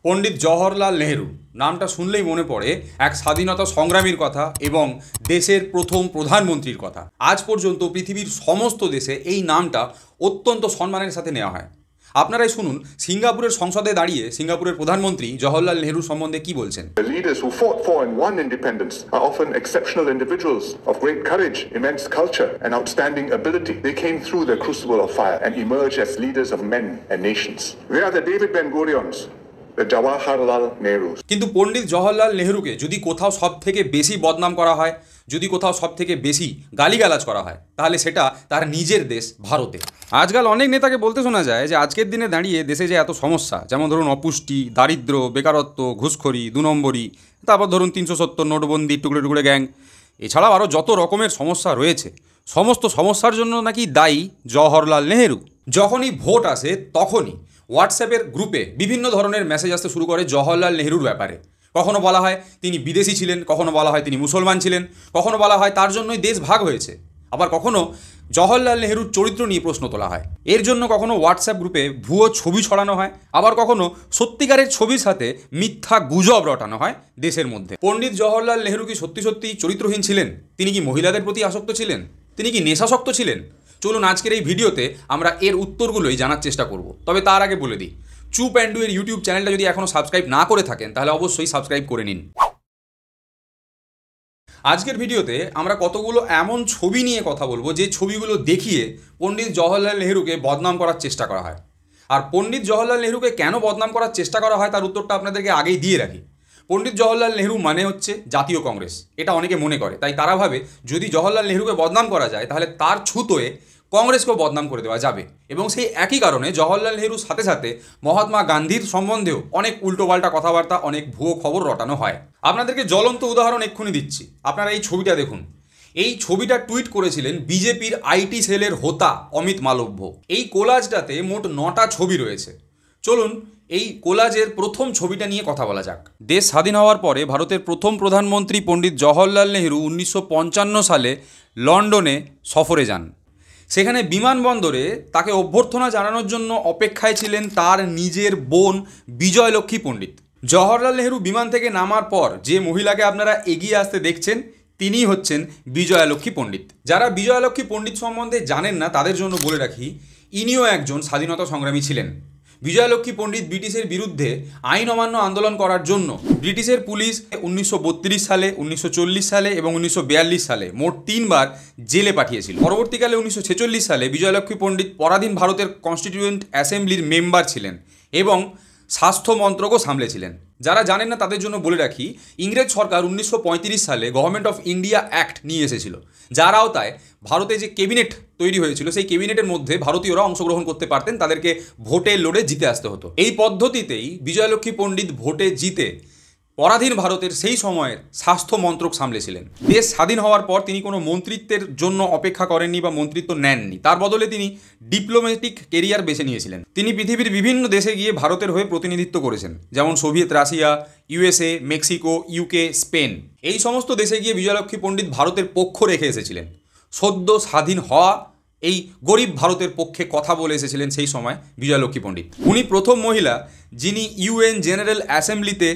পণ্ডিত জওহরলাল নেহরু নামটা শুনলেই মনে পড়ে এক স্বাধীনতা সংগ্রামীর কথা এবং দেশের প্রথম প্রধানমন্ত্রীর কথা। আজ পর্যন্ত পৃথিবীর সমস্ত দেশে এই নামটা অত্যন্ত সম্মানের সাথে নেওয়া হয়। আপনারাই শুনুন সিঙ্গাপুরের সংসদে দাঁড়িয়ে সিঙ্গাপুরের প্রধানমন্ত্রী জওহরলাল নেহরু সম্বন্ধে কি বলছেন। The leaders who fought for and won independence are often exceptional individuals of great courage, immense culture, and outstanding ability. They came through the crucible of fire and emerged as leaders of men and nations. They are the David Ben-Gurions, the Jawaharlal Nehrus. কিন্তু পণ্ডিত জওহরলাল নেহরুকে যদি কোথাও সব থেকে বেশি বদনাম করা হয়, যদি কোথাও সব থেকে বেশি গালিগালাজ করা হয়, তাহলে সেটা তার নিজের দেশ ভারতে। আজকাল অনেক নেতাকে বলতে শোনা যায় যে আজকের দিনে দাঁড়িয়ে দেশে যে এত সমস্যা, যেমন ধরুন অপুষ্টি, দারিদ্র্য, বেকারত্ব, ঘুষখোরি, 2 নম্বরি, তারপর ধরুন 370 নোটবন্দি, টুকরে টুকরে গ্যাং, এছাড়াও আরও যত রকমের সমস্যা রয়েছে, সমস্ত সমস্যার জন্য নাকি দায়ী জওহরলাল নেহরু। যখনই ভোট আসে তখনই হোয়াটসঅ্যাপের গ্রুপে বিভিন্ন ধরনের মেসেজ আসতে শুরু করে জওহরলাল নেহরুর ব্যাপারে। কখনো বলা হয় তিনি বিদেশি ছিলেন, কখনো বলা হয় তিনি মুসলমান ছিলেন, কখনো বলা হয় তার জন্যই দেশ ভাগ হয়েছে, আবার কখনো জওহরলাল নেহরুর চরিত্র নিয়ে প্রশ্ন তোলা হয়। এর জন্য কখনো হোয়াটসঅ্যাপ গ্রুপে ভুয়ো ছবি ছড়ানো হয়, আবার কখনো সত্যিকারের ছবির সাথে মিথ্যা গুজব রটানো হয় দেশের মধ্যে। পণ্ডিত জওহরলাল নেহরু কি সত্যি সত্যি চরিত্রহীন ছিলেন? তিনি কি মহিলাদের প্রতি আসক্ত ছিলেন? তিনি কি নেশাসক্ত ছিলেন? চলুন আজকের এই ভিডিওতে আমরা এর উত্তরগুলোই জানার চেষ্টা করব। তবে তার আগে বলে দিই, চুপ অ্যান্ড ডু এর ইউটিউব চ্যানেলটা যদি এখনও সাবস্ক্রাইব না করে থাকেন তাহলে অবশ্যই সাবস্ক্রাইব করে নিন। আজকের ভিডিওতে আমরা কতগুলো এমন ছবি নিয়ে কথা বলবো যে ছবিগুলো দেখিয়ে পণ্ডিত জওহরলাল নেহরুকে বদনাম করার চেষ্টা করা হয়। আর পণ্ডিত জওহরলাল নেহরুকে কেন বদনাম করার চেষ্টা করা হয় তার উত্তরটা আপনাদেরকে আগেই দিয়ে রাখি। পণ্ডিত জওহরলাল নেহরু মানে হচ্ছে জাতীয় কংগ্রেস, এটা অনেকে মনে করে, তাই তারা ভাবে যদি জওহরলাল নেহরুকে বদনাম করা যায় তাহলে তার ছুতোয় কংগ্রেসকেও বদনাম করে দেওয়া যাবে। এবং সেই একই কারণে জওহরলাল নেহরুর সাথে সাথে মহাত্মা গান্ধীর সম্বন্ধেও অনেক উল্টোপাল্টা কথাবার্তা, অনেক ভুয়ো খবর রটানো হয়। আপনাদেরকে জ্বলন্ত উদাহরণ এক্ষুনি দিচ্ছি। আপনারা এই ছবিটা দেখুন। এই ছবিটা টুইট করেছিলেন বিজেপির আইটি সেলের হোতা অমিত মালব্য। এই কোলাজটাতে মোট 9টা ছবি রয়েছে। চলুন এই কোলাজের প্রথম ছবিটা নিয়ে কথা বলা যাক। দেশ স্বাধীন হওয়ার পরে ভারতের প্রথম প্রধানমন্ত্রী পণ্ডিত জওহরলাল নেহরু 1955 সালে লন্ডনে সফরে যান। সেখানে বিমানবন্দরে তাকে অভ্যর্থনা জানানোর জন্য অপেক্ষায় ছিলেন তার নিজের বোন বিজয়লক্ষ্মী পণ্ডিত। জওহরলাল নেহরু বিমান থেকে নামার পর যে মহিলাকে আপনারা এগিয়ে আসতে দেখছেন তিনিই হচ্ছেন বিজয়লক্ষ্মী পণ্ডিত। যারা বিজয়লক্ষ্মী পণ্ডিত সম্বন্ধে জানেন না তাদের জন্য বলে রাখি, ইনিও একজন স্বাধীনতা সংগ্রামী ছিলেন। বিজয়লক্ষ্মী পণ্ডিত ব্রিটিশের বিরুদ্ধে আইন অমান্য আন্দোলন করার জন্য ব্রিটিশের পুলিশ 1932 সালে, 1940 সালে এবং 1942 সালে মোট 3 বার জেলে পাঠিয়েছিল। পরবর্তীকালে 1946 সালে বিজয়লক্ষ্মী পণ্ডিত পরাধীন ভারতের কনস্টিটিউয়েন্ট অ্যাসেম্বলির মেম্বার ছিলেন এবং স্বাস্থ্য মন্ত্রকও সামলেছিলেন। যারা জানেন না তাদের জন্য বলে রাখি, ইংরেজ সরকার 1935 সালে গভর্নমেন্ট অফ ইন্ডিয়া অ্যাক্ট নিয়ে এসেছিল, যার আওতায় ভারতে যে ক্যাবিনেট তৈরি হয়েছিল সেই ক্যাবিনেটের মধ্যে ভারতীয়রা অংশগ্রহণ করতে পারতেন, তাদেরকে ভোটে লড়ে জিতে আসতে হতো। এই পদ্ধতিতেই বিজয়লক্ষ্মী পণ্ডিত ভোটে জিতে পরাধীন ভারতের সেই সময়ের স্বাস্থ্য মন্ত্রক সামলেছিলেন। দেশ স্বাধীন হওয়ার পর তিনি কোনো মন্ত্রিত্বের জন্য অপেক্ষা করেননি বা মন্ত্রিত্ব নেননি, তার বদলে তিনি ডিপ্লোম্যাটিক কেরিয়ার বেছে নিয়েছিলেন। তিনি পৃথিবীর বিভিন্ন দেশে গিয়ে ভারতের হয়ে প্রতিনিধিত্ব করেছেন, যেমন Soviet Russia, USA, Mexico, UK, Spain. এই সমস্ত দেশে গিয়ে বিজয়লক্ষ্মী পণ্ডিত ভারতের পক্ষ রেখে এসেছিলেন। সদ্য স্বাধীন হওয়া এই গরিব ভারতের পক্ষে কথা বলে এসেছিলেন সেই সময় বিজয়লক্ষ্মী পণ্ডিত। উনি প্রথম মহিলা যিনি ইউএন জেনারেল অ্যাসেম্বলিতে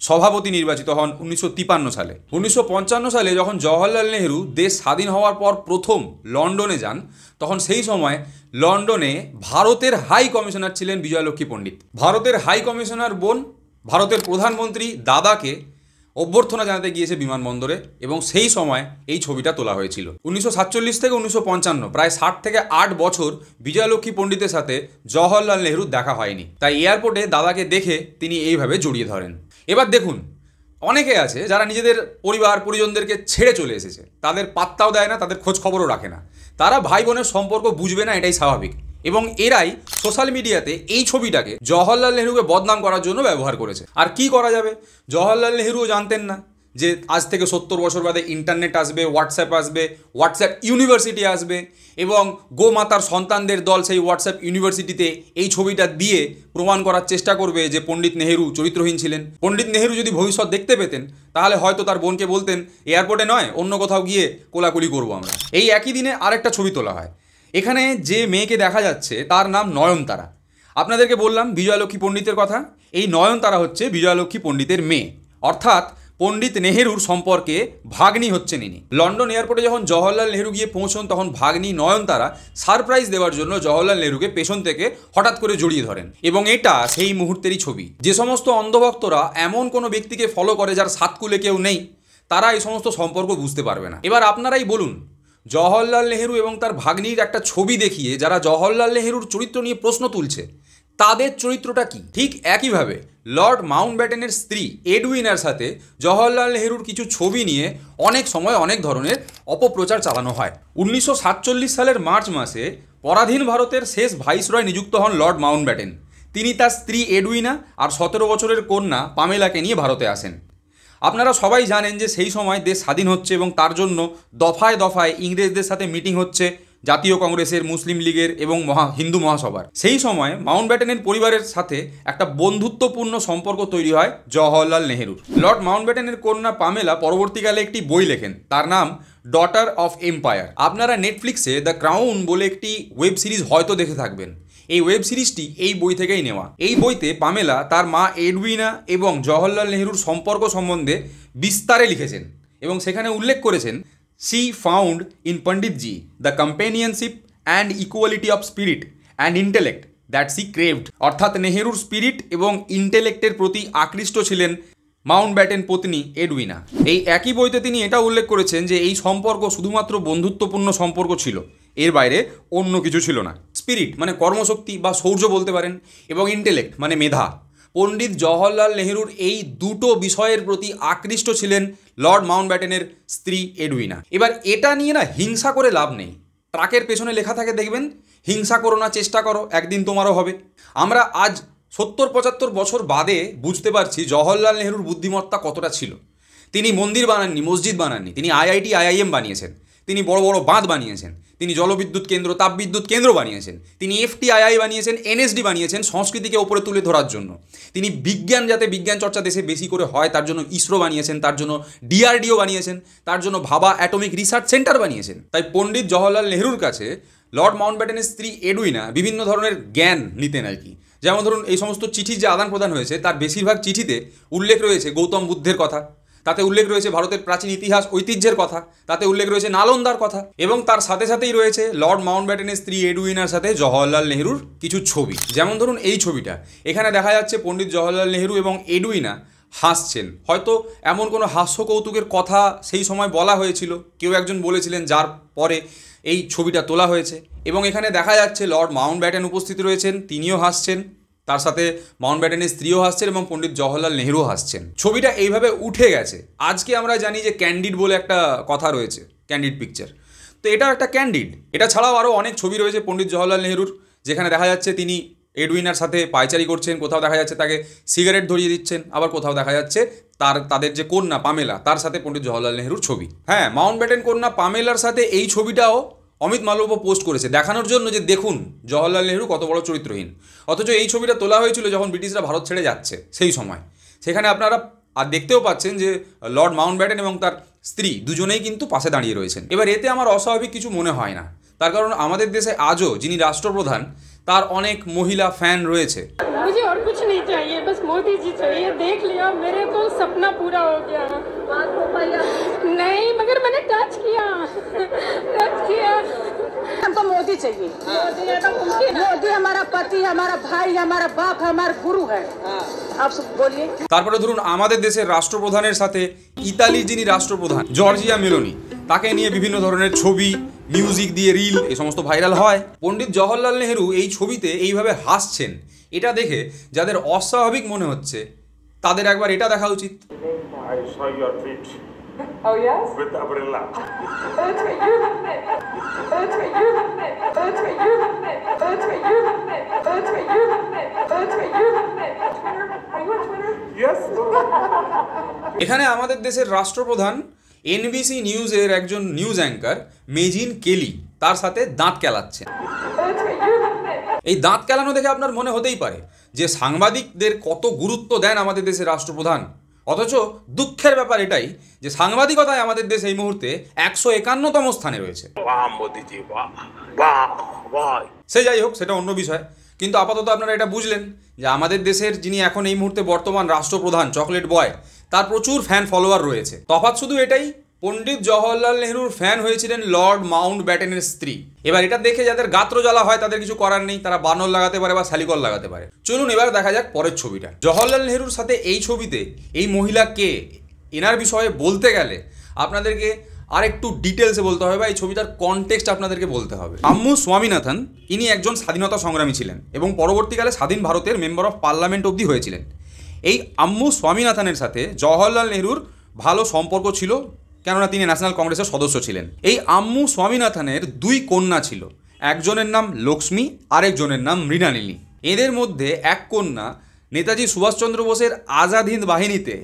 সভাপতি নির্বাচিত হন 1953 সালে। 1955 সালে যখন জওহরলাল নেহরু দেশ স্বাধীন হওয়ার পর প্রথম লন্ডনে যান, তখন সেই সময় লন্ডনে ভারতের হাই কমিশনার ছিলেন বিজয়লক্ষ্মী পণ্ডিত। ভারতের হাই কমিশনার বোন ভারতের প্রধানমন্ত্রী দাদাকে অভ্যর্থনা জানাতে গিয়েছে বিমানবন্দরে এবং সেই সময় এই ছবিটা তোলা হয়েছিল। 1947 থেকে 1955 প্রায় 60 থেকে 8 বছর বিজয়লক্ষ্মী পণ্ডিতের সাথে জওহরলাল নেহরুর দেখা হয়নি, তাই এয়ারপোর্টে দাদাকে দেখে তিনি এইভাবে জড়িয়ে ধরেন। এবার দেখুন, অনেকে আছে যারা নিজেদের পরিবার পরিজনদেরকে ছেড়ে চলে এসেছে, তাদের পাত্তাও দেয় না, তাদের খোঁজ খবরও রাখে না। তারা ভাই বোনের সম্পর্ক বুঝবে না, এটাই স্বাভাবিক। এবং এরাই সোশ্যাল মিডিয়াতে এই ছবিটাকে জওহরলাল নেহরুকে বদনাম করার জন্য ব্যবহার করেছে। আর কি করা যাবে, জওহরলাল নেহরুও জানতেন না যে আজ থেকে 70 বছর বাদে ইন্টারনেট আসবে, হোয়াটসঅ্যাপ আসবে, হোয়াটসঅ্যাপ ইউনিভার্সিটি আসবে এবং গোমাতার সন্তানদের দল সেই হোয়াটসঅ্যাপ ইউনিভার্সিটিতে এই ছবিটা দিয়ে প্রমাণ করার চেষ্টা করবে যে পণ্ডিত নেহরু চরিত্রহীন ছিলেন। পণ্ডিত নেহরু যদি ভবিষ্যৎ দেখতে পেতেন তাহলে হয়তো তার বোনকে বলতেন এয়ারপোর্টে নয়, অন্য কোথাও গিয়ে কোলাকুলি করবো আমরা। এই একই দিনে আরেকটা ছবি তোলা হয়। এখানে যে মেয়েকে দেখা যাচ্ছে তার নাম নয়নতারা। আপনাদেরকে বললাম বিজয়লক্ষ্মী পণ্ডিতের কথা। এই নয়নতারা হচ্ছে বিজয়লক্ষ্মী পণ্ডিতের মেয়ে, অর্থাৎ পণ্ডিত নেহেরুর সম্পর্কে ভাগ্নি হচ্ছেন ইনি। লন্ডন এয়ারপোর্টে যখন জওহরলাল নেহেরু গিয়ে পৌঁছন তখন ভাগ্নি নয়নতারা সারপ্রাইজ দেওয়ার জন্য জওহরলাল নেহেরুকে পেছন থেকে হঠাৎ করে জড়িয়ে ধরেন, এবং এটা সেই মুহূর্তেরই ছবি। যে সমস্ত অন্ধভক্তরা এমন কোনো ব্যক্তিকে ফলো করে যার সাতকুলে কেউ নেই, তারা এই সমস্ত সম্পর্ক বুঝতে পারবে না। এবার আপনারাই বলুন, জওহরলাল নেহেরু এবং তার ভাগ্নির একটা ছবি দেখিয়ে যারা জওহরলাল নেহেরুর চরিত্র নিয়ে প্রশ্ন তুলছে, তাদের চরিত্রটা কি? ঠিক একইভাবে লর্ড মাউন্টব্যাটেনের স্ত্রী এডউইনার সাথে জওহরলাল নেহেরুর কিছু ছবি নিয়ে অনেক সময় অনেক ধরনের অপপ্রচার চালানো হয়। 1947 সালের মার্চ মাসে পরাধীন ভারতের শেষ ভাইসরয় নিযুক্ত হন লর্ড মাউন্টব্যাটেন। তিনি তার স্ত্রী এডউইনা আর 17 বছরের কন্যা পামেলাকে নিয়ে ভারতে আসেন। আপনারা সবাই জানেন যে সেই সময় দেশ স্বাধীন হচ্ছে এবং তার জন্য দফায় দফায় ইংরেজদের সাথে মিটিং হচ্ছে, জাতীয় কংগ্রেসের, মুসলিম লীগের এবং হিন্দু মহাসভার। সেই সময় মাউন্টব্যাটেনের পরিবারের সাথে একটা বন্ধুত্বপূর্ণ সম্পর্ক তৈরি হয় জওহরলাল নেহেরুর। লর্ড মাউন্টব্যাটেনের কন্যা পামেলা পরবর্তীকালে একটি বই লেখেন, তার নাম ডটার অফ এম্পায়ার। আপনারা নেটফ্লিক্সে দ্য ক্রাউন বলে একটি ওয়েব সিরিজ হয়তো দেখে থাকবেন। এই ওয়েব সিরিজটি এই বই থেকেই নেওয়া। এই বইতে পামেলা তার মা এডউইনা এবং জওহরলাল নেহেরুর সম্পর্ক সম্বন্ধে বিস্তারে লিখেছেন এবং সেখানে উল্লেখ করেছেন, she found in Panditji the companionship and equality of spirit and intellect that she craved। অর্থাৎ নেহেরুর স্পিরিট এবং ইন্টেলেক্টের প্রতি আকৃষ্ট ছিলেন মাউন্টব্যাটেন পত্নী এডউইনা। এই একই বইতে তিনি এটা উল্লেখ করেছেন যে এই সম্পর্ক শুধুমাত্র বন্ধুত্বপূর্ণ সম্পর্ক ছিল, এর বাইরে অন্য কিছু ছিল না। স্পিরিট মানে কর্মশক্তি বা শৌর্য বলতে পারেন, এবং ইন্টেলেক্ট মানে মেধা। পণ্ডিত জওহরলাল নেহেরুর এই দুটো বিষয়ের প্রতি আকৃষ্ট ছিলেন লর্ড মাউন্টব্যাটেনের স্ত্রী এডউইনা। এবার এটা নিয়ে না হিংসা করে লাভ নেই। ট্রাকের পেছনে লেখা থাকে দেখবেন, হিংসা করো না, চেষ্টা করো, একদিন তোমারও হবে। আমরা আজ 70-75 বছর বাদে বুঝতে পারছি জওহরলাল নেহেরুর বুদ্ধিমত্তা কতটা ছিল। তিনি মন্দির বানাননি, মসজিদ বানাননি, তিনি আইআইটি আইআইএম বানিয়েছেন, তিনি বড় বড় বাঁধ বানিয়েছেন, তিনি জলবিদ্যুৎ কেন্দ্র, তাপবিদ্যুৎ কেন্দ্র বানিয়েছেন, তিনি এফটিআইআই বানিয়েছেন, এনএসডি বানিয়েছেন সংস্কৃতিকে ওপরে তুলে ধরার জন্য। তিনি বিজ্ঞান, যাতে বিজ্ঞান চর্চা দেশে বেশি করে হয় তার জন্য ইসরো বানিয়েছেন, তার জন্য ডিআরডিও বানিয়েছেন, তার জন্য ভাবা অ্যাটমিক রিসার্চ সেন্টার বানিয়েছেন। তাই পণ্ডিত জওহরলাল নেহেরুর কাছে লর্ড মাউন্টব্যাটেনের স্ত্রী এডউইনা বিভিন্ন ধরনের জ্ঞান নিতেন আর কি। যেমন ধরুন, এই সমস্ত চিঠির যে আদান প্রদান হয়েছে তার বেশিরভাগ চিঠিতে উল্লেখ রয়েছে গৌতম বুদ্ধের কথা, তাতে উল্লেখ রয়েছে ভারতের প্রাচীন ইতিহাস ঐতিহ্যের কথা, তাতে উল্লেখ রয়েছে নালন্দার কথা, এবং তার সাথে সাথেই রয়েছে লর্ড মাউন্টব্যাটেনের স্ত্রী এডউইনার সাথে জওহরলাল নেহেরুর কিছু ছবি। যেমন ধরুন এই ছবিটা, এখানে দেখা যাচ্ছে পণ্ডিত জওহরলাল নেহেরু এবং এডউইনা হাসছেন। হয়তো এমন কোনো হাস্য কৌতুকের কথা সেই সময় বলা হয়েছিল, কেউ একজন বলেছিলেন, যার পরে এই ছবিটা তোলা হয়েছে। এবং এখানে দেখা যাচ্ছে লর্ড মাউন্টব্যাটেন উপস্থিত রয়েছেন, তিনিও হাসছেন, তার সাথে মাউন্টব্যাটেনের স্ত্রীও হাসছেন এবং পণ্ডিত জওহরলাল নেহেরুও হাসছেন। ছবিটা এইভাবে উঠে গেছে। আজকে আমরা জানি যে ক্যান্ডিড বলে একটা কথা রয়েছে, ক্যান্ডিড পিকচার, তো এটা একটা ক্যান্ডিড। এটা ছাড়াও আরও অনেক ছবি রয়েছে পণ্ডিত জওহরলাল নেহেরুর, যেখানে দেখা যাচ্ছে তিনি এডউইনার সাথে পায়চারি করছেন, কোথাও দেখা যাচ্ছে তাকে সিগারেট ধরিয়ে দিচ্ছেন, আবার কোথাও দেখা যাচ্ছে তাদের যে কন্যা পামেলা তার সাথে পণ্ডিত জওহরলাল নেহেরুর ছবি। হ্যাঁ, মাউন্টব্যাটেন কন্যা পামেলার সাথে এই ছবিটাও অমিত মালব্য পোস্ট করেছে দেখানোর জন্য যে দেখুন জওহরলাল নেহেরু কত বড় চরিত্রহীন। অথচ এই ছবিটা তোলা হয়েছিল যখন ব্রিটিশরা ভারত ছেড়ে যাচ্ছে সেই সময়। সেখানে আপনারা আর দেখতেও পাচ্ছেন যে লর্ড মাউন্টব্যাটেন এবং তার স্ত্রী দুজনেই কিন্তু পাশে দাঁড়িয়ে রয়েছেন। এবার এতে আমার অস্বাভাবিক কিছু মনে হয় না, তার কারণ আমাদের দেশে আজও যিনি রাষ্ট্রপ্রধান তার অনেক মহিলা ফ্যান রয়েছে। मुझे और कुछ नहीं चाहिए, बस मोदी जी चाहिए। देख लिया, मेरे तो सपना पूरा हो गया। नहीं, मगर मैंने टच किया। हमको मोदी चाहिए। मोदी हमारा पति, हमारा भाई, हमारा बाप, हमारा गुरु है। आप सब बोलिए। তারপরে ধরুন আমাদের দেশের রাষ্ট্রপ্রধানের সাথে ইতালির যিনি রাষ্ট্রপ্রধান জর্জিয়া মেলোনি, তাকে নিয়ে বিভিন্ন ধরনের ছবি, মিউজিক দিয়ে রিল, এই সমস্ত ভাইরাল হয়। পণ্ডিত জওহরলাল নেহেরু এই ছবিতে এইভাবে হাসছেন, এটা দেখে যাদের অস্বাভাবিক মনে হচ্ছে তাদের একবার এটা দেখা উচিত। I saw your feet Oh yes? with the umbrella. That's what you love it. That's what you love it. That's what you love it. That's what you love it. That's what you love it. That's what you love it. Twitter? Are you on Twitter? Yes. এখানে আমাদের দেশের রাষ্ট্রপ্রধান NBC নিউজের একজন news anchor মেজিন কেলি তার সাথে দাঁত কেলাচ্ছেন। That's what you love it. এই দাঁত কেলানো দেখে আপনার মনে হতেই পারে যে সাংবাদিকদের কত গুরুত্ব দেন আমাদের দেশের রাষ্ট্রপ্রধান। অথচ দুঃখের ব্যাপার এটাই যে সাংবাদিকতায় আমাদের দেশ এই মুহূর্তে 151তম স্থানে রয়েছে। Wow, Modi ji, wow, wow, wow. সে যাই হোক, সেটা অন্য বিষয়। কিন্তু আপাতত আপনারা এটা বুঝলেন যে আমাদের দেশের যিনি এখন এই মুহূর্তে বর্তমান রাষ্ট্রপ্রধান চকলেট বয়, তার প্রচুর ফ্যান ফলোয়ার রয়েছে। তফাৎ শুধু এটাই, পণ্ডিত জওহরলাল নেহরুর ফ্যান হয়েছিলেন লর্ড মাউন্ট ব্যাটেনের স্ত্রী। এবার এটা দেখে যাদের গাত্র জ্বালা হয় তাদের কিছু করার নেই, তারা বানর লাগাতে পারে বা শালিকল লাগাতে পারে। চলুন এবার দেখা যাক পরের ছবিটা। জওহরলাল নেহরুর সাথে এই ছবিতে এই মহিলা কে, এনার বিষয়ে বলতে গেলে আপনাদেরকে আর একটু ডিটেলসে বলতে হবে বা এই ছবিটার কনটেক্সট আপনাদেরকে বলতে হবে। আম্মু স্বামীনাথন ইনি একজন স্বাধীনতা সংগ্রামী ছিলেন এবং পরবর্তীকালে স্বাধীন ভারতের মেম্বার অফ পার্লামেন্ট অবধি হয়েছিলেন। এই আম্মু স্বামীনাথনের সাথে জওহরলাল নেহরুর ভালো সম্পর্ক ছিল, কেননা তিনি ন্যাশনাল কংগ্রেসের সদস্য ছিলেন। এই আম্মু স্বামীনাথনের দুই কন্যা ছিল, একজনের নাম লক্ষ্মী, আরেকজনের নাম মৃণালিনী। এদের মধ্যে এক কন্যা নেতাজি সুভাষচন্দ্র বোসের আজাদ হিন্দ বাহিনীতে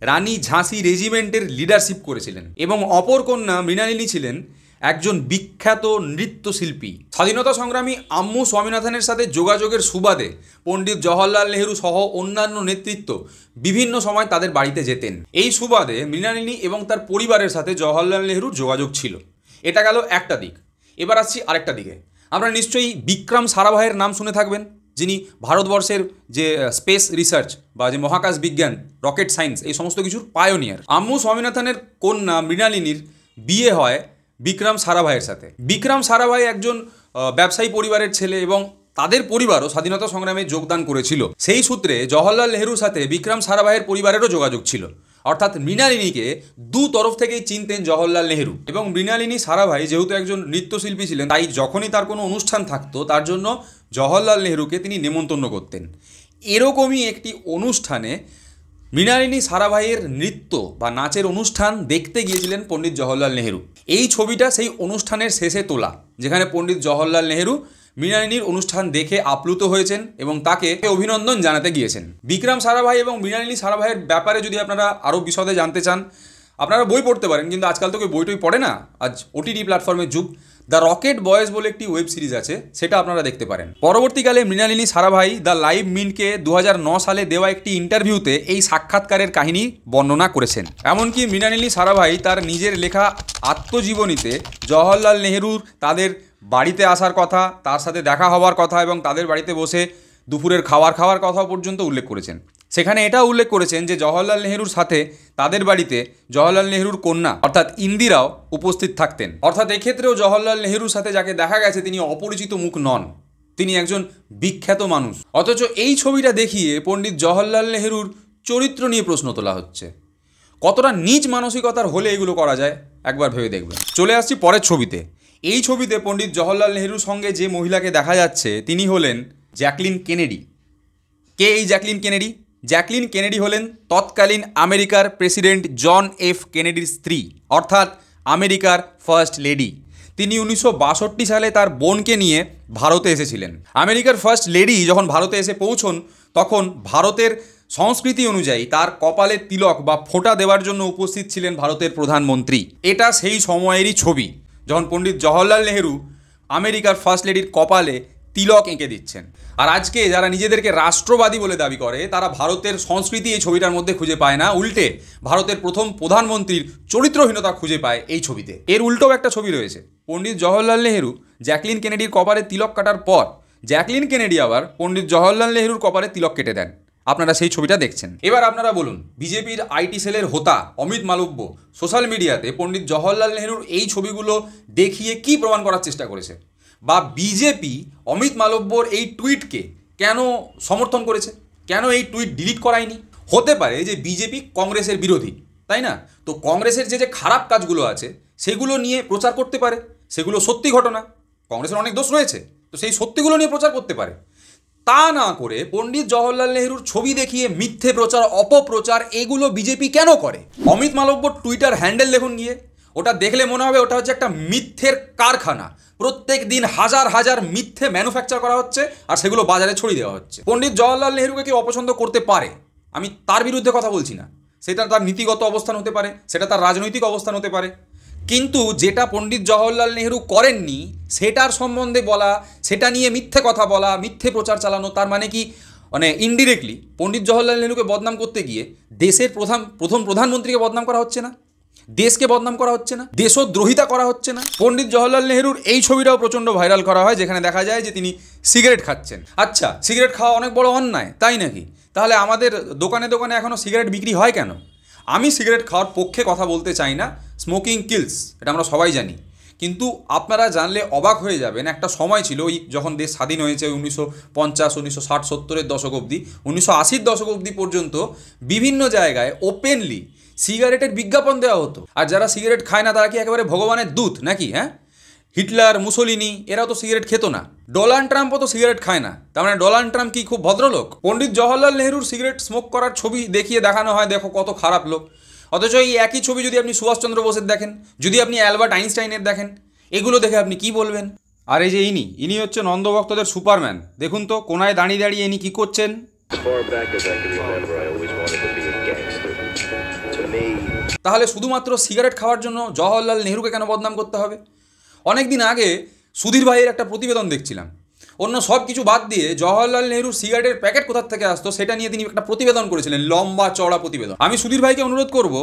রানী ঝাঁসি রেজিমেন্টের লিডারশিপ করেছিলেন এবং অপর কন্যা মৃণালিনী ছিলেন একজন বিখ্যাত নৃত্যশিল্পী। স্বাধীনতা সংগ্রামী আম্মু স্বামীনাথনের সাথে যোগাযোগের সুবাদে পণ্ডিত জওহরলাল নেহরু সহ অন্যান্য নেতৃত্ব বিভিন্ন সময় তাদের বাড়িতে যেতেন। এই সুবাদে মৃণালিনী এবং তার পরিবারের সাথে জওহরলাল নেহরুর যোগাযোগ ছিল। এটা গেল একটা দিক। এবার আসছি আরেকটা দিকে। আপনারা নিশ্চয়ই বিক্রম সারাভাইয়ের নাম শুনে থাকবেন, যিনি ভারতবর্ষের যে স্পেস রিসার্চ বা যে মহাকাশ বিজ্ঞান, রকেট সায়েন্স, এই সমস্ত কিছুর পায়োনিয়ার। আম্মু স্বামীনাথনের কন্যা মৃণালিনীর বিয়ে হয় বিক্রম সারাভাইয়ের সাথে। বিক্রম সারাভাই একজন ব্যবসায়ী পরিবারের ছেলে এবং তাদের পরিবারও স্বাধীনতা সংগ্রামে যোগদান করেছিল। সেই সূত্রে জওহরলাল নেহরুর সাথে বিক্রম সারাভাইয়ের পরিবারেরও যোগাযোগ ছিল। অর্থাৎ মৃণালিনীকে দু তরফ থেকেই চিনতেন জওহরলাল নেহরু। এবং মৃণালিনী সারাভাই যেহেতু একজন নৃত্যশিল্পী ছিলেন, তাই যখনই তার কোনো অনুষ্ঠান থাকতো তার জন্য জওহরলাল নেহরুকে তিনি নেমন্তন্ন করতেন। এরকমই একটি অনুষ্ঠানে মৃণালিনী সারাভাইয়ের নৃত্য বা নাচের অনুষ্ঠান দেখতে গিয়েছিলেন পণ্ডিত জওহরলাল নেহরু। এই ছবিটা সেই অনুষ্ঠানের শেষে তোলা, যেখানে পণ্ডিত জওহরলাল নেহরু মৃণালিনীর অনুষ্ঠান দেখে আপ্লুত হয়েছেন এবং তাকে অভিনন্দন জানাতে গিয়েছেন। বিক্রম সারাভাই এবং মৃণালিনী সারাভাইয়ের ব্যাপারে যদি আপনারা আরও বিশদে জানতে চান, আপনারা বই পড়তে পারেন, কিন্তু আজকাল তো কেউ বইটই পড়ে না, আজ ওটিটি প্ল্যাটফর্মের যুগ। দ্য রকেট বয়েজ বলে একটি ওয়েব সিরিজ আছে, সেটা আপনারা দেখতে পারেন। পরবর্তীকালে মৃণালিনী সারাভাই দ্য লাইভ মিন্টকে 2009 সালে দেওয়া একটি ইন্টারভিউতে এই সাক্ষাৎকারের কাহিনী বর্ণনা করেছেন। এমনকি মৃণালিনী সারাভাই তার নিজের লেখা আত্মজীবনীতে জওহরলাল নেহরুর তাদের বাড়িতে আসার কথা, তার সাথে দেখা হওয়ার কথা এবং তাদের বাড়িতে বসে দুপুরের খাওয়ার কথা পর্যন্ত উল্লেখ করেছেন। সেখানে এটাও উল্লেখ করেছেন যে জওহরলাল নেহরুর সাথে তাদের বাড়িতে জওহরলাল নেহরুর কন্যা অর্থাৎ ইন্দিরাও উপস্থিত থাকতেন। অর্থাৎ এক্ষেত্রেও জওহরলাল নেহরুর সাথে যাকে দেখা গেছে তিনি অপরিচিত মুখ নন, তিনি একজন বিখ্যাত মানুষ। অথচ এই ছবিটা দেখিয়ে পণ্ডিত জওহরলাল নেহরুর চরিত্র নিয়ে প্রশ্ন তোলা হচ্ছে। কতটা নীচ মানসিকতার হলে এগুলো করা যায় একবার ভেবে দেখবেন। চলে আসছি পরের ছবিতে। এই ছবিতে পণ্ডিত জওহরলাল নেহরুর সঙ্গে যে মহিলাকে দেখা যাচ্ছে তিনি হলেন জ্যাকলিন কেনেডি। কে এই জ্যাকলিন কেনেডি? জ্যাকলিন কেনেডি হলেন তৎকালীন আমেরিকার প্রেসিডেন্ট জন এফ কেনেডির স্ত্রী, অর্থাৎ আমেরিকার ফার্স্ট লেডি। তিনি 1962 সালে তার বোনকে নিয়ে ভারতে এসেছিলেন। আমেরিকার ফার্স্ট লেডি যখন ভারতে এসে পৌঁছন, তখন ভারতের সংস্কৃতি অনুযায়ী তার কপালে তিলক বা ফোঁটা দেওয়ার জন্য উপস্থিত ছিলেন ভারতের প্রধানমন্ত্রী। এটা সেই সময়েরই ছবি যখন পণ্ডিত জওহরলাল নেহরু আমেরিকার ফার্স্ট লেডির কপালে তিলক এঁকে দিচ্ছেন। আর আজকে যারা নিজেদেরকে রাষ্ট্রবাদী বলে দাবি করে তারা ভারতের সংস্কৃতি এই ছবিটার মধ্যে খুঁজে পায় না, উল্টে ভারতের প্রথম প্রধানমন্ত্রীর চরিত্রহীনতা খুঁজে পায় এই ছবিতে। এর উল্টোও একটা ছবি রয়েছে। পণ্ডিত জওহরলাল নেহরু জ্যাকলিন কেনেডির কপালে তিলক কাটার পর জ্যাকলিন কেনেডি আবার পণ্ডিত জওহরলাল নেহরুর কপালে তিলক কেটে দেন। আপনারা সেই ছবিটা দেখছেন। এবার আপনারা বলুন, বিজেপির আইটি সেলের হোতা অমিত মালব্য সোশ্যাল মিডিয়াতে পণ্ডিত জওহরলাল নেহরুর এই ছবিগুলো দেখিয়ে কি প্রমাণ করার চেষ্টা করেছে? বা বিজেপি অমিত মালব্যর এই টুইটকে কেন সমর্থন করেছে? কেন এই টুইট ডিলিট করায়নি? হতে পারে যে বিজেপি কংগ্রেসের বিরোধী, তাই না? তো কংগ্রেসের যে খারাপ কাজগুলো আছে সেগুলো নিয়ে প্রচার করতে পারে, সেগুলো সত্যি ঘটনা, কংগ্রেসের অনেক দোষ রয়েছে, তো সেই সত্যিগুলো নিয়ে প্রচার করতে পারে। তা না করে পণ্ডিত জওহরলাল নেহরুর ছবি দেখিয়ে মিথ্যে প্রচার, অপপ্রচার, এগুলো বিজেপি কেন করে? অমিত মালব্যর টুইটার হ্যান্ডেল দেখুন গিয়ে, ওটা দেখলে মনে হবে ওটা হচ্ছে একটা মিথ্যের কারখানা। প্রত্যেক দিন হাজার হাজার মিথ্যে ম্যানুফ্যাকচার করা হচ্ছে আর সেগুলো বাজারে ছড়িয়ে দেওয়া হচ্ছে। পণ্ডিত জওহরলাল নেহরুকে কেউ অপছন্দ করতে পারে, আমি তার বিরুদ্ধে কথা বলছি না, সেটা তার নীতিগত অবস্থান হতে পারে, সেটা তার রাজনৈতিক অবস্থান হতে পারে, কিন্তু যেটা পণ্ডিত জওহরলাল নেহরু করেননি সেটার সম্বন্ধে বলা, সেটা নিয়ে মিথ্যে কথা বলা, মিথ্যে প্রচার চালানো, তার মানে কি ইনডিরেক্টলি পণ্ডিত জওহরলাল নেহরুকে বদনাম করতে গিয়ে দেশের প্রথম প্রধানমন্ত্রীকে বদনাম করা হচ্ছে না? দেশকে বদনাম করা হচ্ছে না, দেশদ্রোহিতা করা হচ্ছে না? পণ্ডিত জওহরলাল নেহরুর এই ছবিটাও প্রচণ্ড ভাইরাল করা হয়, যেখানে দেখা যায় যে তিনি সিগারেট খাচ্ছেন। আচ্ছা, সিগারেট খাওয়া অনেক বড় অন্যায়, তাই নাকি? তাহলে আমাদের দোকানে দোকানে এখনও সিগারেট বিক্রি হয় কেন? আমি সিগারেট খাওয়ার পক্ষে কথা বলতে চাই না, স্মোকিং কিলস, এটা আমরা সবাই জানি। কিন্তু আপনারা জানলে অবাক হয়ে যাবেন, একটা সময় ছিল ওই যখন দেশ স্বাধীন হয়েছে 1950, 1960, 70-এর দশক অবধি, 1980-র দশক অবধি পর্যন্ত বিভিন্ন জায়গায় ওপেনলি সিগারেটের বিজ্ঞাপন দেওয়া হতো। আর যারা সিগারেট খায় না তারা কি একেবারে ভগবানের দূত নাকি? হ্যাঁ, হিটলার, মুসোলিনি এরাও তো সিগারেট খেত না। ডোনাল্ড ট্রাম্পও তো সিগারেট খায় না, তার মানে ডোনাল্ড ট্রাম্প কি খুব ভদ্রলোক? পণ্ডিত জওহরলাল নেহরুর সিগারেট স্মোক করার ছবি দেখিয়ে দেখানো হয়, দেখো কত খারাপ লোক। অথচ এই একই ছবি যদি আপনি সুভাষচন্দ্র বোসের দেখেন, যদি আপনি অ্যালবার্ট আইনস্টাইনের দেখেন, এগুলো দেখে আপনি কি বলবেন? আর এই যে ইনি হচ্ছে নন্দভক্তদের সুপারম্যান। দেখুন তো কোনায় দাঁড়িয়ে দাঁড়িয়ে ইনি কি করছেন। তাহলে শুধুমাত্র সিগারেট খাওয়ার জন্য জওহরলাল নেহরুকে কেন বদনাম করতে হবে? অনেক দিন আগে সুধীর ভাইয়ের একটা প্রতিবেদন দেখছিলাম, অন্য সব কিছু বাদ দিয়ে জওহরলাল নেহরুর সিগারেটের প্যাকেট কোথা থেকে আসতো সেটা নিয়ে তিনি একটা প্রতিবেদন করেছিলেন, লম্বা চওড়া প্রতিবেদন। আমি সুধীর ভাইকে অনুরোধ করব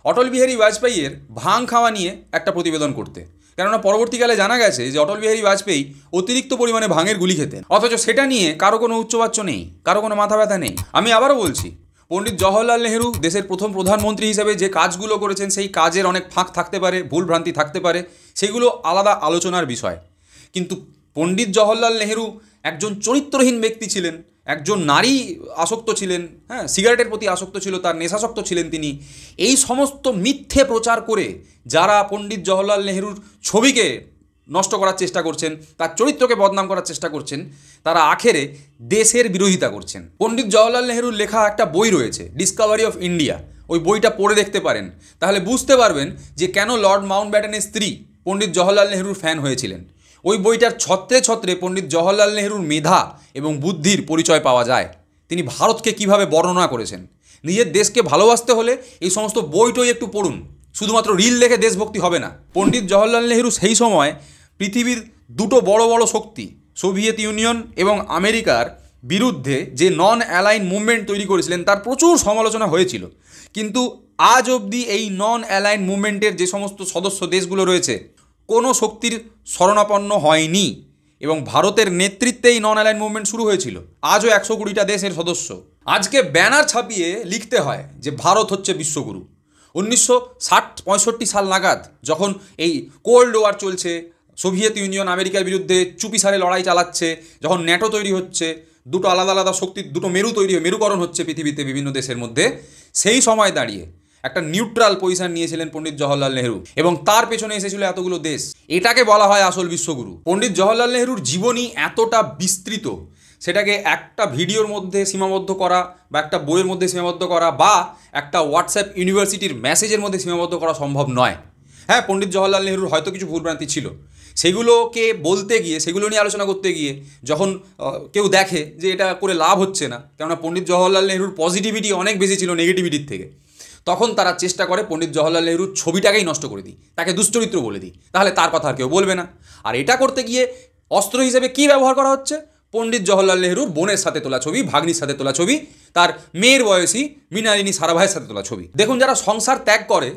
অটল বিহারী বাজপেয়ীর ভাং খাওয়া নিয়ে একটা প্রতিবেদন করতে, কেননা পরবর্তীকালে জানা গেছে যে অটল বিহারী বাজপেয়ী অতিরিক্ত পরিমাণে ভাঙের গুলি খেতেন, অথচ সেটা নিয়ে কারো কোনো উচ্চবাচ্য নেই, কারো কোনো মাথা ব্যথা নেই। আমি আবারও বলছি, পণ্ডিত জওহরলাল নেহরু দেশের প্রথম প্রধানমন্ত্রী হিসেবে যে কাজগুলো করেছেন সেই কাজের অনেক ফাঁক থাকতে পারে, ভুলভ্রান্তি থাকতে পারে, সেগুলো আলাদা আলোচনার বিষয়। কিন্তু পণ্ডিত জওহরলাল নেহরু একজন চরিত্রহীন ব্যক্তি ছিলেন, একজন নারী আসক্ত ছিলেন, হ্যাঁ, সিগারেটের প্রতি আসক্ত ছিল, তার নেশাসক্ত ছিলেন তিনি। এই সমস্ত মিথ্যে প্রচার করে যারা পণ্ডিত জওহরলাল নেহরুর ছবিকে নষ্ট করার চেষ্টা করছেন, তার চরিত্রকে বদনাম করার চেষ্টা করছেন, তারা আখেরে দেশের বিরোধিতা করছেন। পণ্ডিত জওহরলাল নেহরুর লেখা একটা বই রয়েছে, ডিসকভারি অফ ইন্ডিয়া, ওই বইটা পড়ে দেখতে পারেন, তাহলে বুঝতে পারবেন যে কেন লর্ড মাউন্টব্যাটেনের স্ত্রী পণ্ডিত জওহরলাল নেহরুর ফ্যান হয়েছিলেন। ওই বইটার ছত্রে ছত্রে পণ্ডিত জওহরলাল নেহরুর মেধা এবং বুদ্ধির পরিচয় পাওয়া যায়। তিনি ভারতকে কিভাবে বর্ণনা করেছেন। নিজের দেশকে ভালোবাসতে হলে এই সমস্ত বইটই একটু পড়ুন, শুধুমাত্র রিল দেখে দেশভক্তি হবে না। পণ্ডিত জওহরলাল নেহরু সেই সময় পৃথিবীর দুটো বড় বড় শক্তি সোভিয়েত ইউনিয়ন এবং আমেরিকার বিরুদ্ধে যে নন অ্যালাইন মুভমেন্ট তৈরি করেছিলেন তার প্রচুর সমালোচনা হয়েছিল। কিন্তু আজ অবধি এই নন অ্যালাইন মুভমেন্টের যে সমস্ত সদস্য দেশগুলো রয়েছে কোনো শক্তির শরণাপন্ন হয়নি, এবং ভারতের নেতৃত্বে এই নন অ্যালাইন মুভমেন্ট শুরু হয়েছিল। আজও 120টা দেশের সদস্য। আজকে ব্যানার ছাপিয়ে লিখতে হয় যে ভারত হচ্ছে বিশ্বগুরু। 1960-65 সাল নাগাদ যখন এই কোল্ড ওয়ার চলছে, সোভিয়েত ইউনিয়ন আমেরিকার বিরুদ্ধে চুপিসারে লড়াই চালাচ্ছে, যখন ন্যাটো তৈরি হচ্ছে, দুটো আলাদা আলাদা শক্তির দুটো মেরুকরণ হচ্ছে পৃথিবীতে বিভিন্ন দেশের মধ্যে, সেই সময় দাঁড়িয়ে একটা নিউট্রাল পজিশন নিয়েছিলেন পণ্ডিত জওহরলাল নেহরু, এবং তার পেছনে এসেছিল এতগুলো দেশ। এটাকে বলা হয় আসল বিশ্বগুরু। পণ্ডিত জওহরলাল নেহরুর জীবনী এতটা বিস্তৃত, সেটাকে একটা ভিডিওর মধ্যে সীমাবদ্ধ করা বা একটা বইয়ের মধ্যে সীমাবদ্ধ করা বা একটা হোয়াটসঅ্যাপ ইউনিভার্সিটির মেসেজের মধ্যে সীমাবদ্ধ করা সম্ভব নয়। হ্যাঁ, পণ্ডিত জওহরলাল নেহরুর হয়তো কিছু ভুলভ্রান্তি ছিল, সেগুলোকে বলতে গিয়ে, সেগুলো নিয়ে আলোচনা করতে গিয়ে যখন কেউ দেখে যে এটা করে লাভ হচ্ছে না, কেননা পণ্ডিত জওহরলাল নেহরুর পজিটিভিটি অনেক বেশি ছিল নেগেটিভিটির থেকে, তখন তারা চেষ্টা করে পণ্ডিত জওহরলাল নেহরুর ছবিটাকেই নষ্ট করে দিই, তাকে দুশ্চরিত্র বলে দিই, তাহলে তার কথা আর কেউ বলবে না। আর এটা করতে গিয়ে অস্ত্র হিসেবে কি ব্যবহার করা হচ্ছে? পণ্ডিত জওহরলাল নেহরুর বোনের সাথে তোলা ছবি, ভাগ্নির সাথে তোলা ছবি, তার মেয়ের বয়সী মৃণালিনী সারাভাইয়ের সাথে তোলা ছবি। দেখুন, যারা সংসার ত্যাগ করে,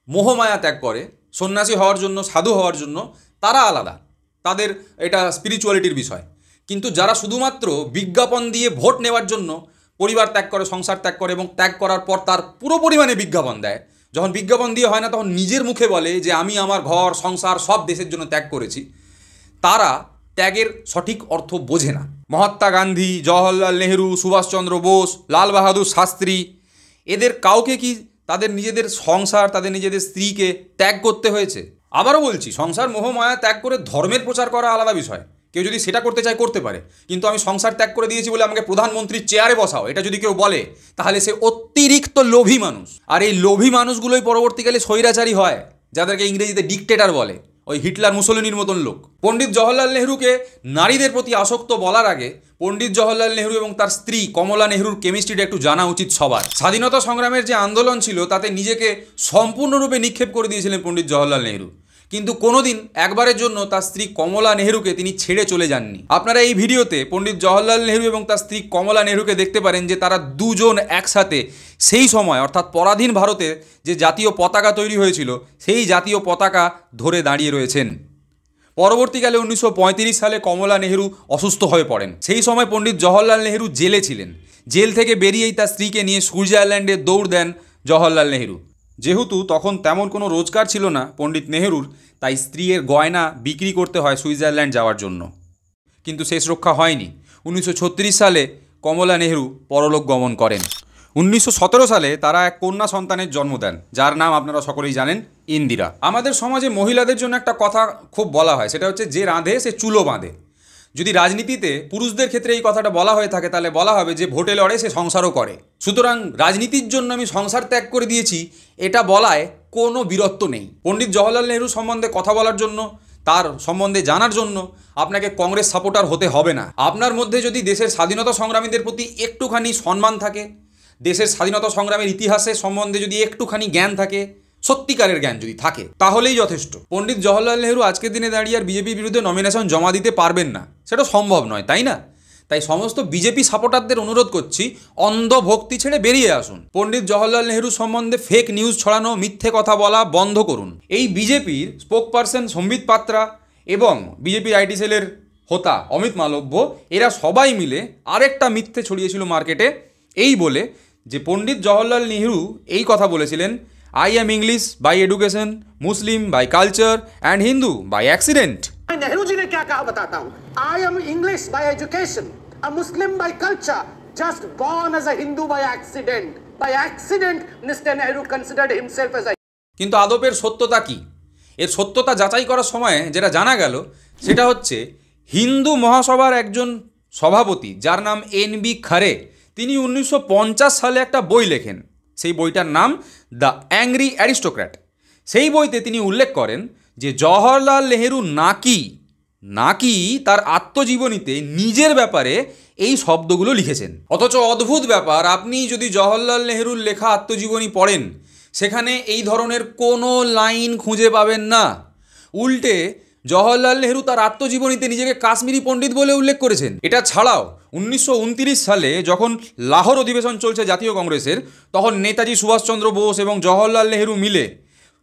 মোহমায়া ত্যাগ করে, সন্ন্যাসী হওয়ার জন্য, সাধু হওয়ার জন্য, তারা আলাদা, তাদের এটা স্পিরিচুয়ালিটির বিষয়। কিন্তু যারা শুধুমাত্র বিজ্ঞাপন দিয়ে ভোট নেওয়ার জন্য পরিবার ত্যাগ করে, সংসার ত্যাগ করে, এবং ত্যাগ করার পর তার পুরো পরিমাণে বিজ্ঞাপন দেয়, যখন বিজ্ঞাপন দিয়ে হয় না তখন নিজের মুখে বলে যে আমি আমার ঘর সংসার সব দেশের জন্য ত্যাগ করেছি, তারা ত্যাগের সঠিক অর্থ বোঝে না। মহাত্মা গান্ধী, জওহরলাল নেহরু, সুভাষচন্দ্র বোস, লাল বাহাদুর শাস্ত্রী, এদের কাউকে কি তাদের নিজেদের সংসার, তাদের নিজেদের স্ত্রীকে ত্যাগ করতে হয়েছে? আবারও বলছি, সংসার মোহমায়া ত্যাগ করে ধর্মের প্রচার করা আলাদা বিষয়, কেউ যদি সেটা করতে চায় করতে পারে, কিন্তু আমি সংসার ত্যাগ করে দিয়েছি বলে আমাকে প্রধানমন্ত্রীর চেয়ারে বসাও, এটা যদি কেউ বলে তাহলে সে অতিরিক্ত লোভী মানুষ। আর এই লোভী মানুষগুলোই পরবর্তীকালে স্বৈরাচারী হয়, যাদেরকে ইংরেজিতে ডিকটেটর বলে, ওই হিটলার মুসোলিনির মতন লোক। পণ্ডিত জওহরলাল নেহরুকে নারীদের প্রতি আসক্ত বলার আগে পণ্ডিত জওহরলাল নেহরু এবং তার স্ত্রী কমলা নেহরুর কেমিস্ট্রিটা একটু জানা উচিত সবার। স্বাধীনতা সংগ্রামের যে আন্দোলন ছিল তাতে নিজেকে সম্পূর্ণরূপে নিক্ষেপ করে দিয়েছিলেন পণ্ডিত জওহরলাল নেহরু, কিন্তু কোনোদিন একবারের জন্য তার স্ত্রী কমলা নেহরুকে তিনি ছেড়ে চলে যাননি। আপনারা এই ভিডিওতে পণ্ডিত জওহরলাল নেহরু এবং তার স্ত্রী কমলা নেহরুকে দেখতে পারেন যে তারা দুজন একসাথে সেই সময় অর্থাৎ পরাধীন ভারতে যে জাতীয় পতাকা তৈরি হয়েছিল সেই জাতীয় পতাকা ধরে দাঁড়িয়ে রয়েছেন। পরবর্তীকালে 1935 সালে কমলা নেহরু অসুস্থ হয়ে পড়েন। সেই সময় পণ্ডিত জওহরলাল নেহরু জেলে ছিলেন। জেল থেকে বেরিয়েই তার স্ত্রীকে নিয়ে সুইজারল্যান্ডে দৌড় দেন জওহরলাল নেহরু। যেহেতু তখন তেমন কোনো রোজগার ছিল না পণ্ডিত নেহরুর, তাই স্ত্রীর গয়না বিক্রি করতে হয় সুইজারল্যান্ড যাওয়ার জন্য। কিন্তু শেষ রক্ষা হয়নি। 1936 সালে কমলা নেহরু পরলোক গমন করেন। 1917 সালে তারা এক কন্যা সন্তানের জন্ম দেন, যার নাম আপনারা সকলেই জানেন, ইন্দিরা। আমাদের সমাজে মহিলাদের জন্য একটা কথা খুব বলা হয়, সেটা হচ্ছে যে রাঁধে সে চুলো বাঁধে। যদি রাজনীতিতে পুরুষদের ক্ষেত্রে এই কথাটা বলা হয়ে থাকে তাহলে বলা হবে যে ভোটে লড়ে সে সংসারও করে। সুতরাং রাজনীতির জন্য আমি সংসার ত্যাগ করে দিয়েছি এটা বলায় কোনো বীরত্ব নেই। পণ্ডিত জওহরলাল নেহরু সম্বন্ধে কথা বলার জন্য, তার সম্বন্ধে জানার জন্য আপনাকে কংগ্রেস সাপোর্টার হতে হবে না। আপনার মধ্যে যদি দেশের স্বাধীনতা সংগ্রামীদের প্রতি একটুখানি সম্মান থাকে, দেশের স্বাধীনতা সংগ্রামের ইতিহাসের সম্বন্ধে যদি একটুখানি জ্ঞান থাকে, সত্যিকারের জ্ঞান যদি থাকে, তাহলেই যথেষ্ট। পণ্ডিত জওহরলাল নেহরু আজকের দিনে দাঁড়িয়ে আর বিজেপির বিরুদ্ধে নমিনেশন জমা দিতে পারবেন না, সেটা সম্ভব নয়, তাই না? তাই সমস্ত বিজেপি সাপোর্টারদের অনুরোধ করছি, অন্ধ ভক্তি ছেড়ে বেরিয়ে আসুন। পণ্ডিত জওহরলাল নেহরু সম্বন্ধে ফেক নিউজ ছড়ানো, মিথ্যে কথা বলা বন্ধ করুন। এই বিজেপির স্পোক পার্সন সম্বিত পাত্রা এবং বিজেপির আইটি সেলের হোতা অমিত মালব্য, এরা সবাই মিলে আরেকটা মিথ্যে ছড়িয়েছিল মার্কেটে, এই বলে যে পণ্ডিত জওহরলাল নেহরু এই কথা বলেছিলেন, I am English by education, Muslim by culture and Hindu by accident. Nehru ji ने क्या कहा बताता हूँ। I am English by education, a Muslim by culture, just born as a Hindu by accident. By accident, Mr. Nehru considered himself as a... কিন্তু আদপের সত্যতা কি? এর সত্যতা যাচাই করার সময় যেটা জানা গেল সেটা হচ্ছে হিন্দু মহাসভার একজন সভাপতি যার নাম NB খারে, তিনি 1950 সালে একটা বই লেখেন। সেই বইটার নাম দ্য অ্যাংরি অ্যারিস্টোক্র্যাট। সেই বইতে তিনি উল্লেখ করেন যে জওহরলাল নেহরু নাকি তার আত্মজীবনীতে নিজের ব্যাপারে এই শব্দগুলো লিখেছেন। অথচ অদ্ভুত ব্যাপার, আপনি যদি জওহরলাল নেহরুর লেখা আত্মজীবনী পড়েন সেখানে এই ধরনের কোনো লাইন খুঁজে পাবেন না। উল্টে জওহরলাল নেহরু তার আত্মজীবনীতে নিজেকে কাশ্মীরি পণ্ডিত বলে উল্লেখ করেছেন। এটা ছাড়াও 1929 সালে যখন লাহোর অধিবেশন চলছে জাতীয় কংগ্রেসের, তখন নেতাজি সুভাষচন্দ্র বোস এবং জওহরলাল নেহরু মিলে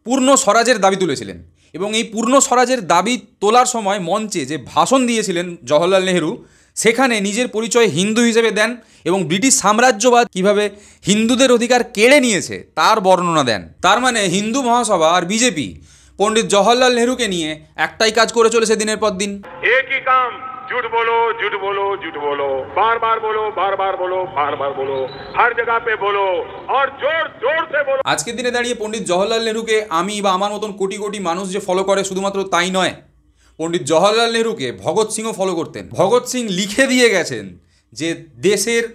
পূর্ণ স্বরাজের দাবি তুলেছিলেন। এবং এই পূর্ণ স্বরাজের দাবি তোলার সময় মঞ্চে যে ভাষণ দিয়েছিলেন জওহরলাল নেহরু, সেখানে নিজের পরিচয় হিন্দু হিসেবে দেন এবং ব্রিটিশ সাম্রাজ্যবাদ কিভাবে হিন্দুদের অধিকার কেড়ে নিয়েছে তার বর্ণনা দেন। তার মানে হিন্দু মহাসভা আর বিজেপি পণ্ডিত জওহরলাল নেহরুকে নিয়ে একটাই কাজ করে চলেছে দিনের পর দিন। एक ही काम, झूठ बोलो झूठ बोलो झूठ बोलो, बार बार बोलो बार बार बोलो बार बार बोलो, हर जगह पे बोलो और जोर जोर से बोलो। আজকের দিনে দাঁড়িয়ে পণ্ডিত জওহরলাল নেহরুকে আমি বা আমার মতন কোটি কোটি মানুষ যে ফলো করে, শুধুমাত্র তাই নয়, পণ্ডিত জওহরলাল নেহরুকে ভগৎ সিংও ফলো করতেন। ভগৎ সিং লিখে দিয়ে গেছেন যে দেশের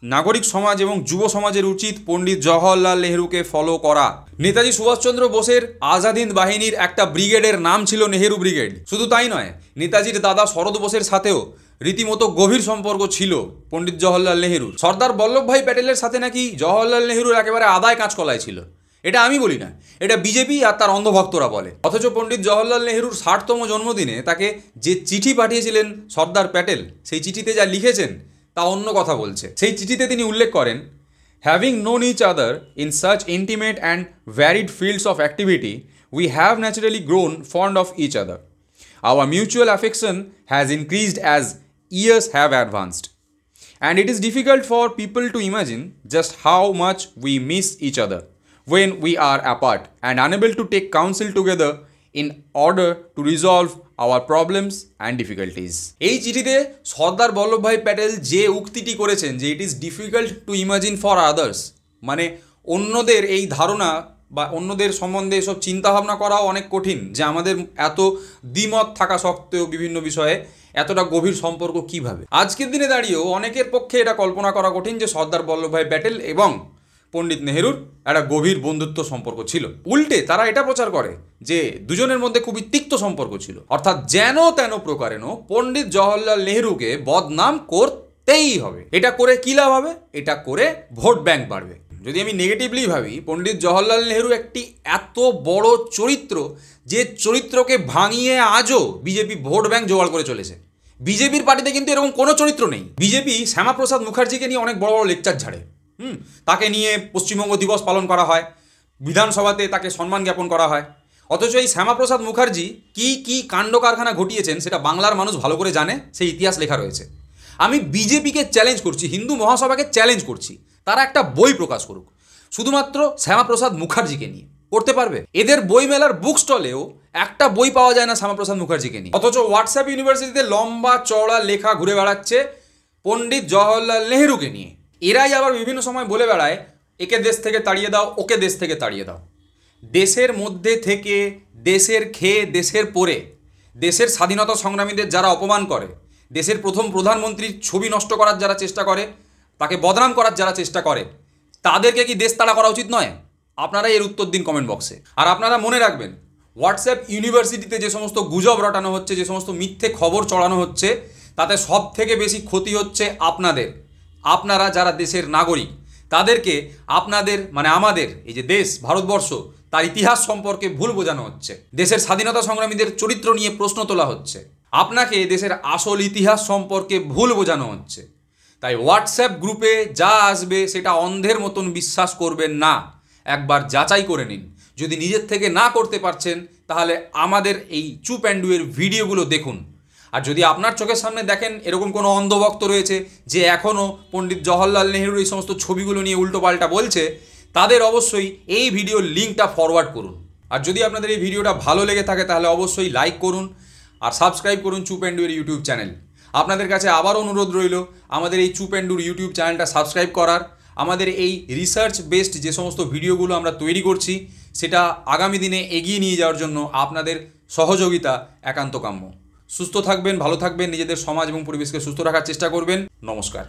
নাগরিক সমাজ এবং যুব সমাজের উচিত পণ্ডিত জওহরলাল নেহরুকে ফলো করা। নেতাজি সুভাষচন্দ্র বোসের আজাদ হিন্দ বাহিনীর একটা ব্রিগেডের নাম ছিল নেহেরু ব্রিগেড। শুধু তাই নয়, নেতাজির দাদা শরৎ বোসের সাথেও রীতিমতো গভীর সম্পর্ক ছিল পণ্ডিত জওহরলাল নেহরুর। সর্দার বল্লভভাই প্যাটেলের সাথে নাকি জওহরলাল নেহরুর একেবারে আদায় কাঁচকলাই ছিল। এটা আমি বলি না, এটা বিজেপি আর তার অন্ধভক্তরা বলে। অথচ পণ্ডিত জওহরলাল নেহরুর 60তম জন্মদিনে তাকে যে চিঠি পাঠিয়েছিলেন সর্দার প্যাটেল, সেই চিঠিতে যা লিখেছেন তা অন্য কথা বলছে। সেই চিঠিতে তিনি উল্লেখ করেন, having known each other in such intimate and varied fields of activity, we have naturally grown fond of each other. Our mutual affection has increased as years have advanced, and it is difficult for people to imagine just how much we miss each other when we are apart and unable to take counsel together in order to resolve our problems and difficulties. এই চিঠিতে সর্দার বল্লভভাই প্যাটেল যে উক্তিটি করেছেন যে it is difficult to imagine for others, মানে অন্যদের এই ধারণা বা অন্যদের সম্বন্ধে এসব চিন্তাভাবনা করাও অনেক কঠিন, যে আমাদের এত দ্বিমত থাকা সত্ত্বেও বিভিন্ন বিষয়ে এতটা গভীর সম্পর্ক কিভাবে। আজকের দিনে দাঁড়িয়েও অনেকের পক্ষে এটা কল্পনা করা কঠিন যে সর্দার বল্লভভাই প্যাটেল এবং পণ্ডিত নেহরুর একটা গভীর বন্ধুত্ব সম্পর্ক ছিল। উল্টে তারা এটা প্রচার করে যে দুজনের মধ্যে খুবই তিক্ত সম্পর্ক ছিল, অর্থাৎ যেন তেন প্রকারেণ পণ্ডিত জওহরলাল নেহরুকে বদনাম করতেই হবে। এটা করে কী লাভ হবে? এটা করে ভোট ব্যাংক বাড়বে। যদি আমি নেগেটিভলি ভাবি, পণ্ডিত জওহরলাল নেহরু একটি এত বড় চরিত্র যে চরিত্রকে ভাঙিয়ে আজও বিজেপি ভোট ব্যাংক জোগাড় করে চলেছে। বিজেপির পার্টিতে কিন্তু এরকম কোনো চরিত্র নেই। বিজেপি শ্যামাপ্রসাদ মুখার্জিকে নিয়ে অনেক বড় বড় লেকচার ঝাড়ে, তাকে নিয়ে পশ্চিমবঙ্গ দিবস পালন করা হয়, বিধানসভাতে তাকে সম্মান জ্ঞাপন করা হয়। অথচ এই শ্যামাপ্রসাদ মুখার্জি কি কাণ্ড কারখানা ঘটিয়েছেন সেটা বাংলার মানুষ ভালো করে জানে, সেই ইতিহাস লেখা রয়েছে। আমি বিজেপিকে চ্যালেঞ্জ করছি, হিন্দু মহাসভাকে চ্যালেঞ্জ করছি, তারা একটা বই প্রকাশ করুক শুধুমাত্র শ্যামাপ্রসাদ মুখার্জিকে নিয়ে। করতে পারবে? এদের বই মেলার বুক স্টলেও একটা বই পাওয়া যায় না শ্যামাপ্রসাদ মুখার্জিকে নিয়ে। অথচ হোয়াটসঅ্যাপ ইউনিভার্সিটিতে লম্বা চওড়া লেখা ঘুরে বেড়াচ্ছে পণ্ডিত জওহরলাল নেহরুকে নিয়ে। এরাই আবার বিভিন্ন সময় বলে বেড়ায় একে দেশ থেকে তাড়িয়ে দাও, ওকে দেশ থেকে তাড়িয়ে দাও। দেশের মধ্যে থেকে, দেশের খেয়ে, দেশের পরে, দেশের স্বাধীনতা সংগ্রামীদের যারা অপমান করে, দেশের প্রথম প্রধানমন্ত্রীর ছবি নষ্ট করার যারা চেষ্টা করে, তাকে বদনাম করার যারা চেষ্টা করে, তাদেরকে কি দেশ তাড়া করা উচিত নয়? আপনারা এর উত্তর দিন কমেন্ট বক্সে। আর আপনারা মনে রাখবেন, হোয়াটসঅ্যাপ ইউনিভার্সিটিতে যে সমস্ত গুজব রটানো হচ্ছে, যে সমস্ত মিথ্যে খবর চড়ানো হচ্ছে, তাতে সব থেকে বেশি ক্ষতি হচ্ছে আপনাদের। আপনারা যারা দেশের নাগরিক, তাদেরকে আপনাদের মানে আমাদের এই যে দেশ ভারতবর্ষ, তার ইতিহাস সম্পর্কে ভুল বোঝানো হচ্ছে। দেশের স্বাধীনতা সংগ্রামীদের চরিত্র নিয়ে প্রশ্ন তোলা হচ্ছে। আপনাকে দেশের আসল ইতিহাস সম্পর্কে ভুল বোঝানো হচ্ছে। তাই হোয়াটসঅ্যাপ গ্রুপে যা আসবে সেটা অন্ধের মতন বিশ্বাস করবেন না, একবার যাচাই করে নিন। যদি নিজের থেকে না করতে পারছেন তাহলে আমাদের এই চুপ অ্যান্ড ডুয়ের ভিডিওগুলো দেখুন। আর যদি আপনার চোখের সামনে দেখেন এরকম কোনো অন্ধভক্ত রয়েছে যে এখনও পণ্ডিত জওহরলাল নেহরুর এই সমস্ত ছবিগুলো নিয়ে উল্টোপাল্টা বলছে, তাদের অবশ্যই এই ভিডিওর লিঙ্কটা ফরওয়ার্ড করুন। আর যদি আপনাদের এই ভিডিওটা ভালো লেগে থাকে তাহলে অবশ্যই লাইক করুন আর সাবস্ক্রাইব করুন চুপ অ্যান্ড ডুয়ের ইউটিউব চ্যানেল। আপনাদের কাছে আবারও অনুরোধ রইল আমাদের এই চুপ অ্যান্ড ডুর ইউটিউব চ্যানেলটা সাবস্ক্রাইব করার। আমাদের এই রিসার্চ বেসড যে সমস্ত ভিডিওগুলো আমরা তৈরি করছি সেটা আগামী দিনে এগিয়ে নিয়ে যাওয়ার জন্য আপনাদের সহযোগিতা একান্ত কাম্য। সুস্থ থাকবেন, ভালো থাকবেন, নিজেদের সমাজ এবং পরিবেশকে সুস্থ রাখার চেষ্টা করবেন। নমস্কার।